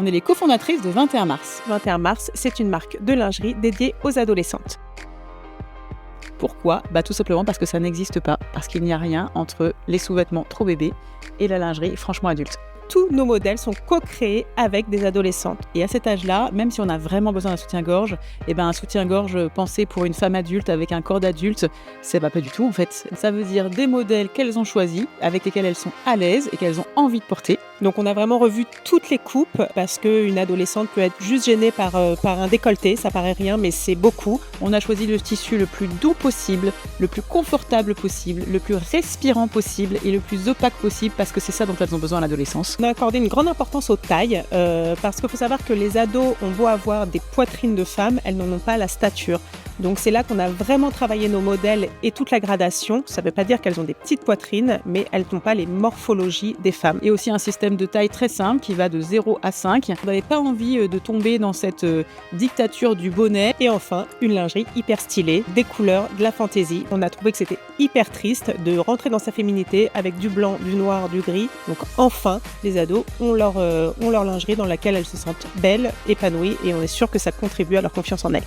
On est les cofondatrices de 21 mars. 21 mars, c'est une marque de lingerie dédiée aux adolescentes. Pourquoi ? Tout simplement parce que ça n'existe pas, parce qu'il n'y a rien entre les sous-vêtements trop bébés et la lingerie franchement adulte. Tous nos modèles sont co-créés avec des adolescentes. Et à cet âge-là, même si on a vraiment besoin d'un soutien-gorge, un soutien-gorge pensé pour une femme adulte avec un corps d'adulte, c'est pas du tout en fait. Ça veut dire des modèles qu'elles ont choisis, avec lesquels elles sont à l'aise et qu'elles ont envie de porter. Donc on a vraiment revu toutes les coupes parce qu'une adolescente peut être juste gênée par un décolleté, ça paraît rien mais c'est beaucoup. On a choisi le tissu le plus doux possible, le plus confortable possible, le plus respirant possible et le plus opaque possible parce que c'est ça dont elles ont besoin à l'adolescence. On a accordé une grande importance aux tailles parce qu'il faut savoir que les ados ont beau avoir des poitrines de femmes, elles n'en ont pas la stature. Donc c'est là qu'on a vraiment travaillé nos modèles et toute la gradation. Ça ne veut pas dire qu'elles ont des petites poitrines, mais elles n'ont pas les morphologies des femmes. Et aussi un système de taille très simple qui va de 0 à 5. On n'avait pas envie de tomber dans cette dictature du bonnet. Et enfin, une lingerie hyper stylée, des couleurs, de la fantaisie. On a trouvé que c'était hyper triste de rentrer dans sa féminité avec du blanc, du noir, du gris. Donc enfin, les ados ont leur lingerie dans laquelle elles se sentent belles, épanouies et on est sûr que ça contribue à leur confiance en elles.